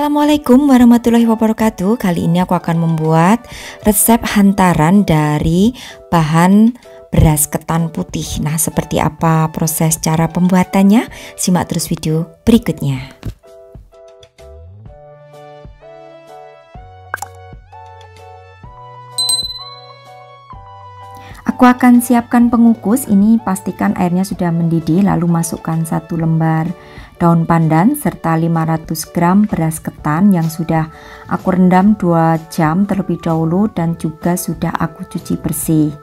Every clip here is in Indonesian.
Assalamualaikum warahmatullahi wabarakatuh. Kali ini aku akan membuat resep hantaran dari bahan beras ketan putih. Nah, seperti apa proses cara pembuatannya? Simak terus video berikutnya. Aku akan siapkan pengukus. Ini pastikan airnya sudah mendidih, lalu masukkan 1 lembar daun pandan serta 500 gram beras ketan yang sudah aku rendam 2 jam terlebih dahulu dan juga sudah aku cuci bersih.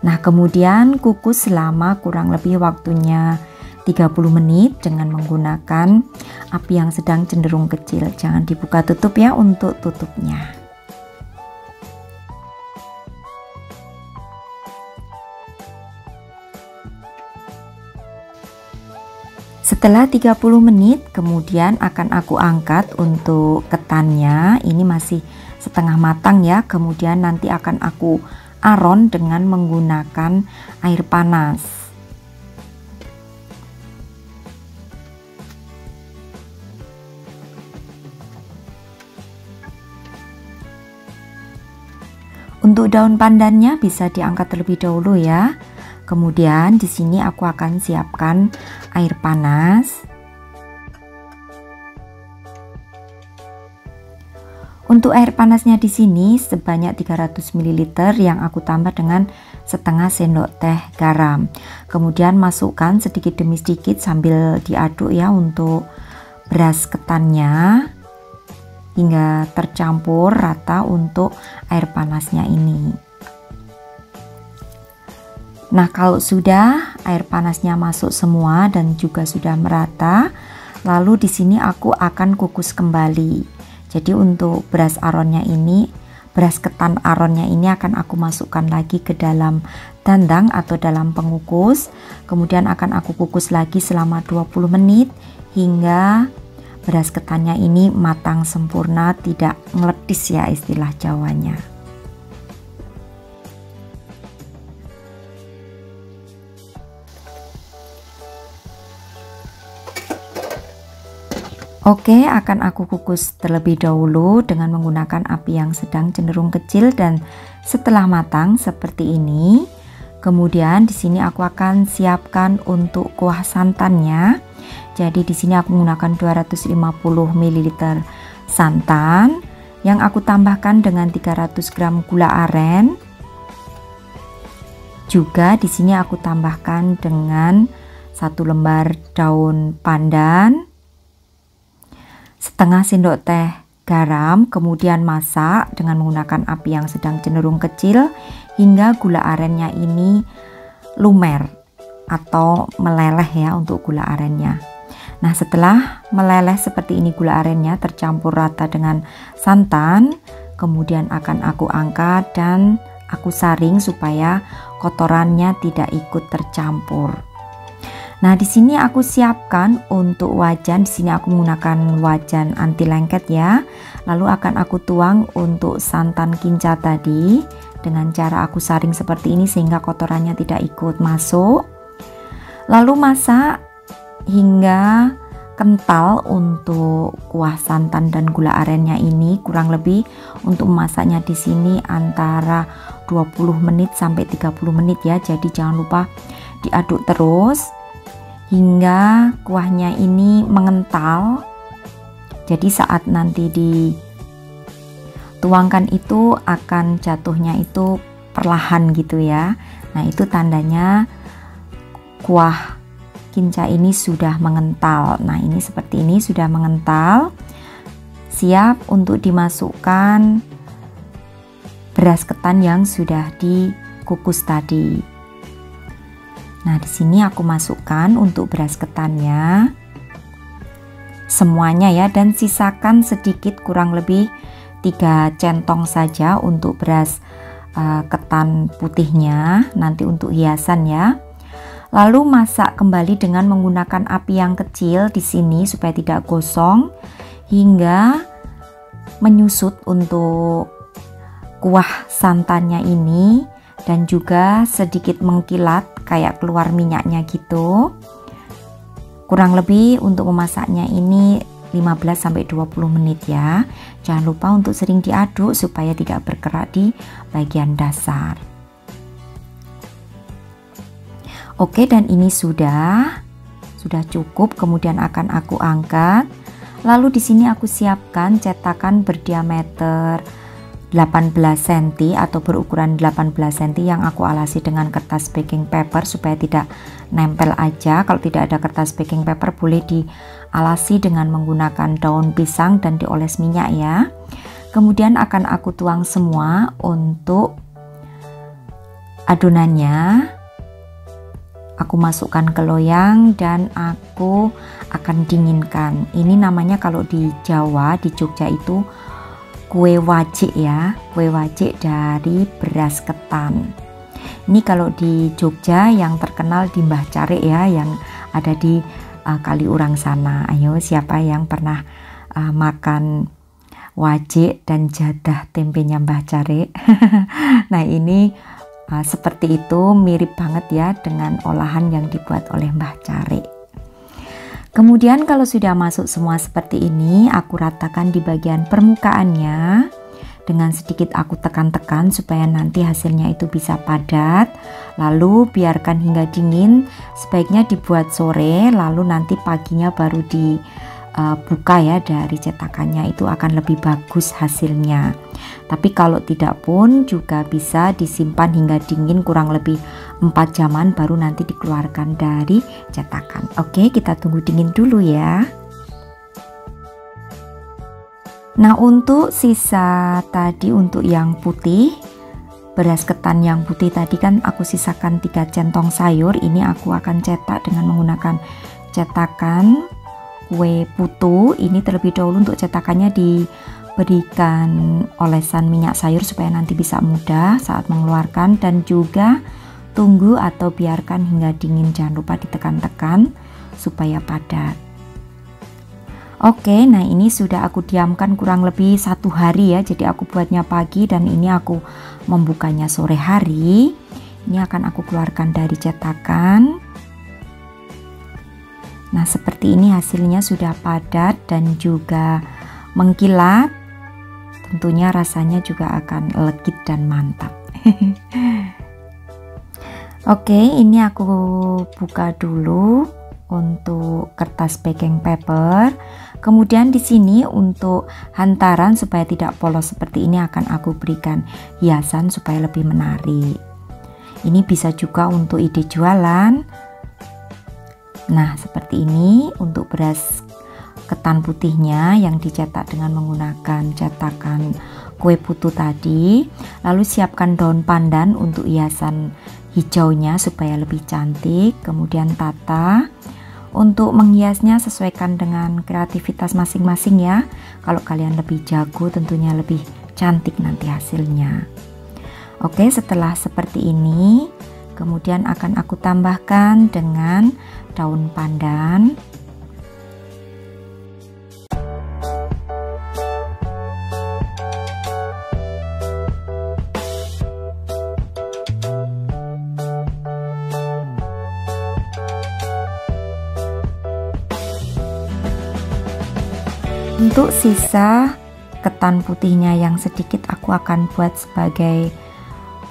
Nah, kemudian kukus selama kurang lebih waktunya 30 menit dengan menggunakan api yang sedang cenderung kecil. Jangan dibuka tutup ya untuk tutupnya. Setelah 30 menit kemudian akan aku angkat untuk ketannya. Ini masih setengah matang ya. Kemudian nanti akan aku aron dengan menggunakan air panas. Untuk daun pandannya bisa diangkat terlebih dahulu ya. Kemudian di sini aku akan siapkan air panas. Untuk air panasnya di sini sebanyak 300 ml yang aku tambah dengan setengah sendok teh garam. Kemudian masukkan sedikit demi sedikit sambil diaduk ya untuk beras ketannya hingga tercampur rata untuk air panasnya ini. Nah, kalau sudah air panasnya masuk semua dan juga sudah merata, lalu di sini aku akan kukus kembali. Jadi untuk beras aronnya ini, beras ketan aronnya ini akan aku masukkan lagi ke dalam dandang atau dalam pengukus. Kemudian akan aku kukus lagi selama 20 menit hingga beras ketannya ini matang sempurna, tidak meletis ya istilah Jawanya. Oke, akan aku kukus terlebih dahulu dengan menggunakan api yang sedang cenderung kecil dan setelah matang seperti ini. Kemudian di sini aku akan siapkan untuk kuah santannya. Jadi di sini aku menggunakan 250 ml santan yang aku tambahkan dengan 300 gram gula aren. Juga di sini aku tambahkan dengan 1 lembar daun pandan, setengah sendok teh garam, kemudian masak dengan menggunakan api yang sedang cenderung kecil hingga gula arennya ini lumer atau meleleh ya untuk gula arennya. Nah, setelah meleleh seperti ini gula arennya tercampur rata dengan santan, kemudian akan aku angkat dan aku saring supaya kotorannya tidak ikut tercampur. Nah, di sini aku siapkan untuk wajan. Di sini aku menggunakan wajan anti lengket ya. Lalu akan aku tuang untuk santan kinca tadi dengan cara aku saring seperti ini sehingga kotorannya tidak ikut masuk. Lalu masak hingga kental untuk kuah santan dan gula arennya ini. Kurang lebih untuk memasaknya di sini antara 20 menit sampai 30 menit ya. Jadi jangan lupa diaduk terus hingga kuahnya ini mengental. Jadi saat nanti dituangkan itu akan jatuhnya itu perlahan gitu ya. Nah, itu tandanya kuah kinca ini sudah mengental. Nah, ini seperti ini sudah mengental, siap untuk dimasukkan beras ketan yang sudah dikukus tadi. Nah, di sini aku masukkan untuk beras ketannya semuanya ya, dan sisakan sedikit kurang lebih 3 centong saja untuk beras ketan putihnya nanti untuk hiasan ya. Lalu masak kembali dengan menggunakan api yang kecil di sini supaya tidak gosong hingga menyusut untuk kuah santannya ini dan juga sedikit mengkilat kayak keluar minyaknya gitu. Kurang lebih untuk memasaknya ini 15-20 menit ya. Jangan lupa untuk sering diaduk supaya tidak bergerak di bagian dasar. Oke, dan ini sudah cukup. Kemudian akan aku angkat. Lalu di sini aku siapkan cetakan berdiameter 18 cm atau berukuran 18 cm yang aku alasi dengan kertas baking paper supaya tidak nempel aja. Kalau tidak ada kertas baking paper boleh dialasi dengan menggunakan daun pisang dan dioles minyak ya. Kemudian akan aku tuang semua untuk adonannya. Aku masukkan ke loyang dan aku akan dinginkan. Ini namanya kalau di Jawa, di Jogja itu kue wajik ya, kue wajik dari beras ketan. Ini kalau di Jogja yang terkenal di Mbah Carik ya, yang ada di Kaliurang sana. Ayo, siapa yang pernah makan wajik dan jadah tempenya Mbah Carik? Nah, ini seperti itu, mirip banget ya dengan olahan yang dibuat oleh Mbah Carik. Kemudian kalau sudah masuk semua seperti ini, aku ratakan di bagian permukaannya. Dengan sedikit aku tekan-tekan supaya nanti hasilnya itu bisa padat. Lalu biarkan hingga dingin, sebaiknya dibuat sore, lalu nanti paginya baru dibuka ya dari cetakannya, itu akan lebih bagus hasilnya. Tapi kalau tidak pun juga bisa disimpan hingga dingin kurang lebih 4 jaman baru nanti dikeluarkan dari cetakan. Oke, kita tunggu dingin dulu ya. Nah, untuk sisa tadi, untuk yang putih, beras ketan yang putih tadi kan aku sisakan 3 centong sayur. Ini aku akan cetak dengan menggunakan cetakan kue putu. Ini terlebih dahulu untuk cetakannya diberikan olesan minyak sayur supaya nanti bisa mudah saat mengeluarkan, dan juga tunggu atau biarkan hingga dingin. Jangan lupa ditekan-tekan supaya padat. Oke, nah ini sudah aku diamkan kurang lebih 1 hari ya. Jadi aku buatnya pagi dan ini aku membukanya sore hari. Ini akan aku keluarkan dari cetakan. Nah, seperti ini hasilnya, sudah padat dan juga mengkilat. Tentunya rasanya juga akan legit dan mantap. Oke, ini aku buka dulu untuk kertas baking paper. Kemudian di sini untuk hantaran supaya tidak polos seperti ini akan aku berikan hiasan supaya lebih menarik. Ini bisa juga untuk ide jualan. Nah, seperti ini untuk beras ketan putihnya yang dicetak dengan menggunakan cetakan kue putu tadi. Lalu siapkan daun pandan untuk hiasan hijaunya supaya lebih cantik. Kemudian tata. Untuk menghiasnya sesuaikan dengan kreativitas masing-masing ya. Kalau kalian lebih jago tentunya lebih cantik nanti hasilnya. Oke, setelah seperti ini kemudian akan aku tambahkan dengan daun pandan. Untuk sisa ketan putihnya yang sedikit aku akan buat sebagai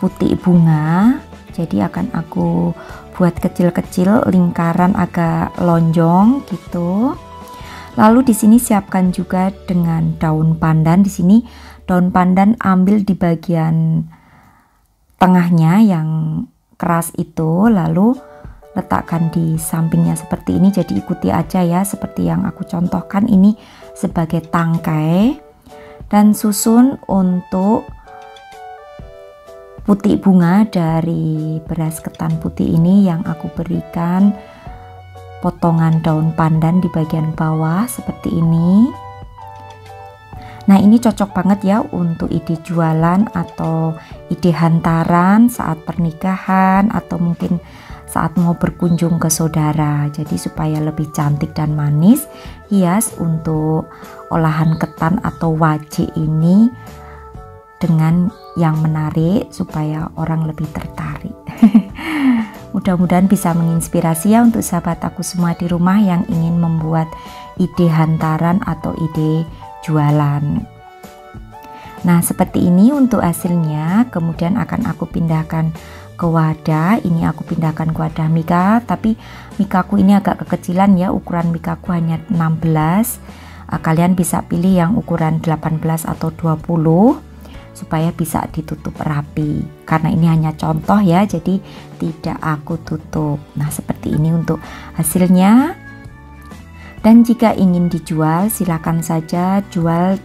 putik bunga. Jadi akan aku buat kecil-kecil, lingkaran agak lonjong gitu. Lalu di sini siapkan juga dengan daun pandan. Di sini daun pandan ambil di bagian tengahnya yang keras itu, lalu letakkan di sampingnya seperti ini. Jadi ikuti aja ya, seperti yang aku contohkan ini sebagai tangkai, dan susun untuk putik bunga dari beras ketan putih ini yang aku berikan potongan daun pandan di bagian bawah seperti ini. Nah, ini cocok banget ya untuk ide jualan atau ide hantaran saat pernikahan atau mungkin saat mau berkunjung ke saudara. Jadi supaya lebih cantik dan manis, hias untuk olahan ketan atau wajik ini dengan yang menarik supaya orang lebih tertarik. Mudah-mudahan bisa menginspirasi ya untuk sahabat aku semua di rumah yang ingin membuat ide hantaran atau ide jualan. Nah, seperti ini untuk hasilnya. Kemudian akan aku pindahkan ke wadah. Ini aku pindahkan ke wadah mika, tapi mikaku ini agak kekecilan ya, ukuran mikaku hanya 16. Kalian bisa pilih yang ukuran 18 atau 20 supaya bisa ditutup rapi. Karena ini hanya contoh ya, jadi tidak aku tutup. Nah, seperti ini untuk hasilnya. Dan jika ingin dijual, silakan saja jual.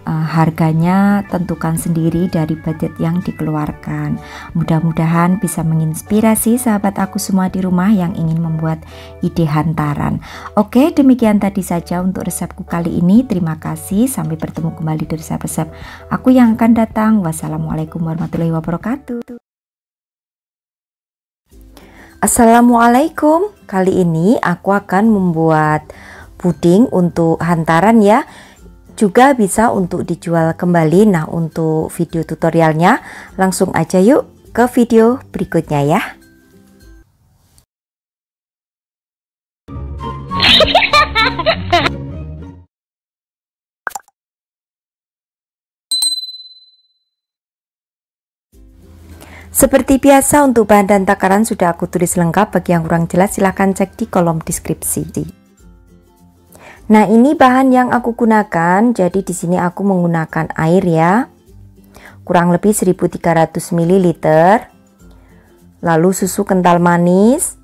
Harganya tentukan sendiri dari budget yang dikeluarkan. Mudah-mudahan bisa menginspirasi sahabat aku semua di rumah yang ingin membuat ide hantaran. Oke, demikian tadi saja untuk resepku kali ini. Terima kasih, sampai bertemu kembali di resep-resep aku yang akan datang. Wassalamualaikum warahmatullahi wabarakatuh. Assalamualaikum. Kali ini aku akan membuat puding untuk hantaran ya. Juga bisa untuk dijual kembali. Nah, untuk video tutorialnya langsung aja yuk ke video berikutnya ya. Seperti biasa untuk bahan dan takaran sudah aku tulis lengkap. Bagi yang kurang jelas silahkan cek di kolom deskripsi. Nah, ini bahan yang aku gunakan. Jadi di sini aku menggunakan air ya. Kurang lebih 1300 ml. Lalu susu kental manis,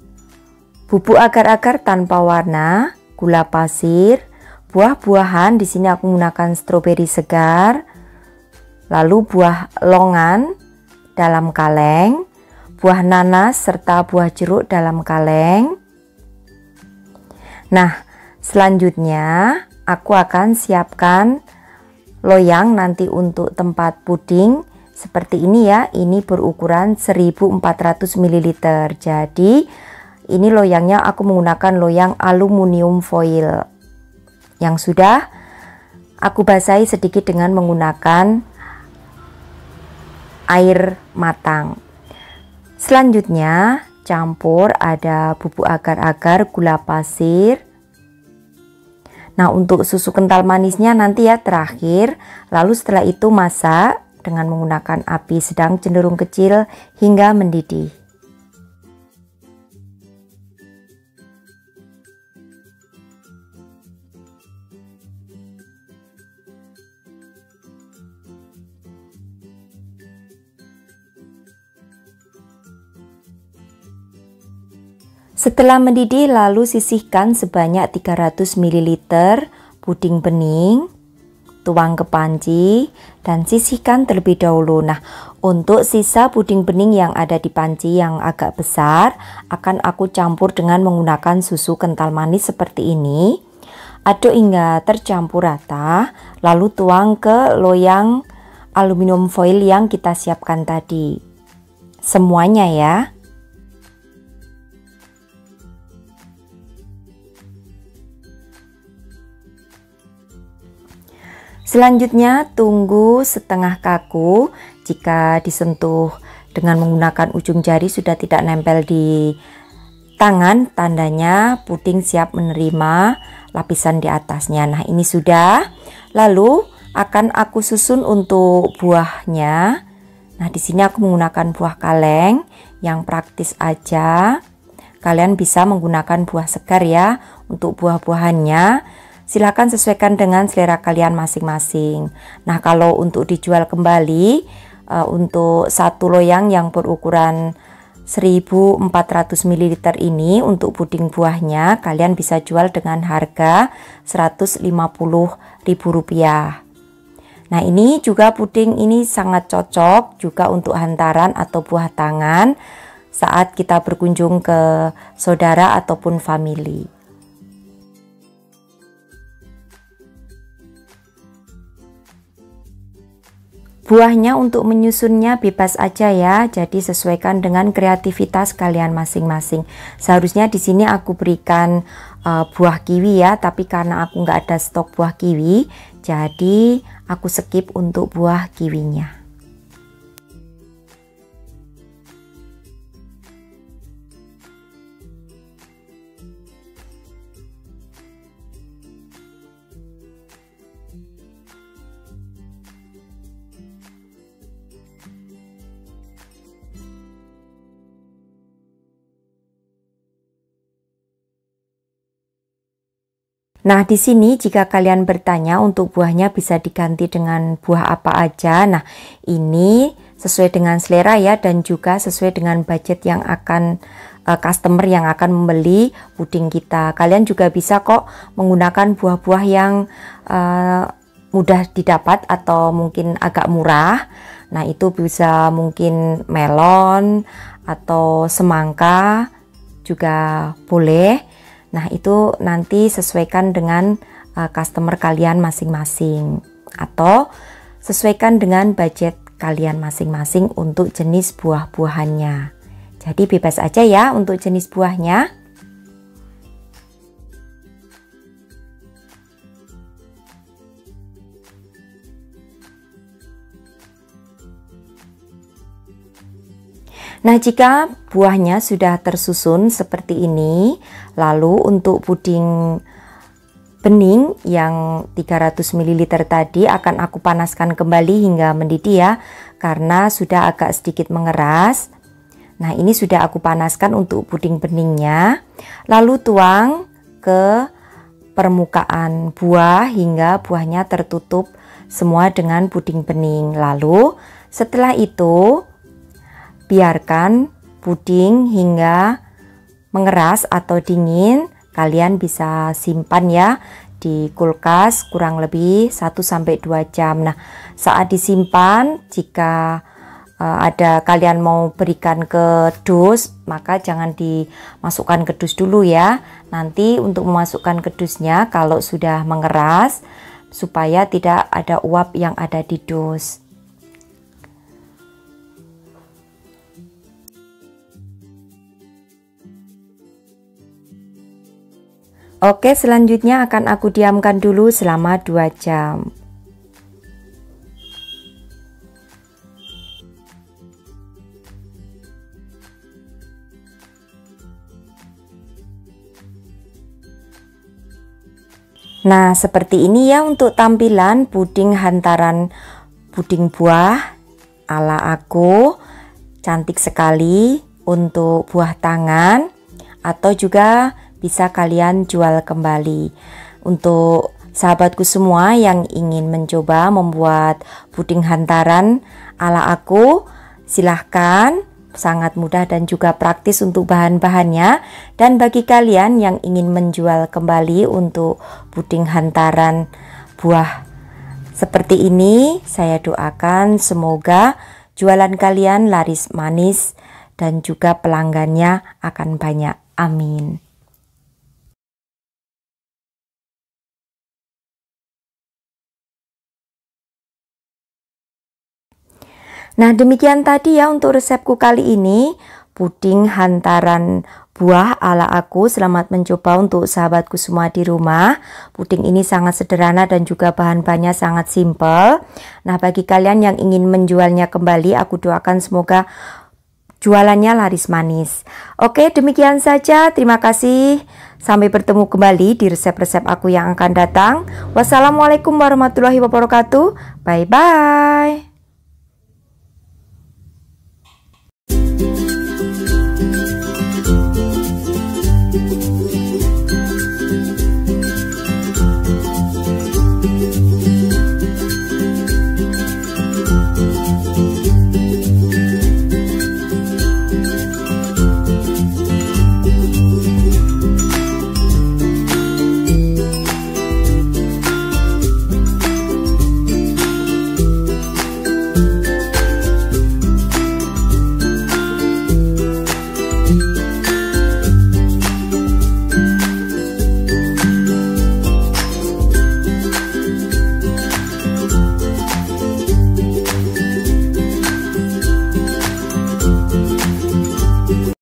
bubuk agar-agar tanpa warna, gula pasir, buah-buahan. Di sini aku menggunakan stroberi segar. Lalu buah longan dalam kaleng, buah nanas serta buah jeruk dalam kaleng. Nah, selanjutnya aku akan siapkan loyang nanti untuk tempat puding seperti ini ya. Ini berukuran 1400 ml. Jadi ini loyangnya aku menggunakan loyang aluminium foil yang sudah aku basahi sedikit dengan menggunakan air matang. Selanjutnya campur ada bubuk agar-agar, gula pasir. Nah, untuk susu kental manisnya nanti ya terakhir. Lalu setelah itu masak dengan menggunakan api sedang cenderung kecil hingga mendidih. Setelah mendidih lalu sisihkan sebanyak 300 ml puding bening, tuang ke panci dan sisihkan terlebih dahulu. Nah, untuk sisa puding bening yang ada di panci yang agak besar akan aku campur dengan menggunakan susu kental manis seperti ini. Aduk hingga tercampur rata, lalu tuang ke loyang aluminium foil yang kita siapkan tadi. Semuanya ya. Selanjutnya tunggu setengah kaku. Jika disentuh dengan menggunakan ujung jari sudah tidak nempel di tangan, tandanya puding siap menerima lapisan di atasnya. Nah, ini sudah. Lalu akan aku susun untuk buahnya. Nah, di sini aku menggunakan buah kaleng yang praktis aja. Kalian bisa menggunakan buah segar ya untuk buah-buahannya. Silahkan sesuaikan dengan selera kalian masing-masing. Nah, kalau untuk dijual kembali, untuk satu loyang yang berukuran 1400 ml ini untuk puding buahnya, kalian bisa jual dengan harga Rp150.000. Nah, ini juga puding ini sangat cocok juga untuk hantaran atau buah tangan saat kita berkunjung ke saudara ataupun family. Buahnya untuk menyusunnya bebas aja ya, jadi sesuaikan dengan kreativitas kalian masing-masing. Seharusnya di sini aku berikan buah kiwi ya, tapi karena aku nggak ada stok buah kiwi, jadi aku skip untuk buah kiwinya. Nah, di sini jika kalian bertanya untuk buahnya bisa diganti dengan buah apa aja. Nah, ini sesuai dengan selera ya, dan juga sesuai dengan budget yang akan customer yang akan membeli puding kita. Kalian juga bisa kok menggunakan buah-buah yang mudah didapat atau mungkin agak murah. Nah, itu bisa mungkin melon atau semangka juga boleh. Nah, itu nanti sesuaikan dengan customer kalian masing-masing atau sesuaikan dengan budget kalian masing-masing untuk jenis buah-buahannya. Jadi bebas aja ya untuk jenis buahnya. Nah, jika buahnya sudah tersusun seperti ini, lalu untuk puding bening yang 300 ml tadi akan aku panaskan kembali hingga mendidih ya, karena sudah agak sedikit mengeras. Nah, ini sudah aku panaskan untuk puding beningnya. Lalu tuang ke permukaan buah hingga buahnya tertutup semua dengan puding bening. Lalu setelah itu biarkan puding hingga mengeras atau dingin. Kalian bisa simpan ya di kulkas kurang lebih 1-2 jam. Nah, saat disimpan jika ada kalian mau berikan ke dus, maka jangan dimasukkan ke dus dulu ya. Nanti untuk memasukkan ke dusnya kalau sudah mengeras supaya tidak ada uap yang ada di dus. Oke, selanjutnya akan aku diamkan dulu selama 2 jam. Nah, seperti ini ya untuk tampilan puding hantaran puding buah ala aku. Cantik sekali untuk buah tangan atau juga bisa kalian jual kembali. Untuk sahabatku semua yang ingin mencoba membuat puding hantaran ala aku, silahkan, sangat mudah dan juga praktis untuk bahan-bahannya. Dan bagi kalian yang ingin menjual kembali untuk puding hantaran buah seperti ini, saya doakan semoga jualan kalian laris manis dan juga pelanggannya akan banyak. Amin. Nah, demikian tadi ya untuk resepku kali ini, puding hantaran buah ala aku. Selamat mencoba untuk sahabatku semua di rumah. Puding ini sangat sederhana dan juga bahan-bahannya sangat simpel. Nah, bagi kalian yang ingin menjualnya kembali, aku doakan semoga jualannya laris manis. Oke, demikian saja. Terima kasih. Sampai bertemu kembali di resep-resep aku yang akan datang. Wassalamualaikum warahmatullahi wabarakatuh. Bye-bye.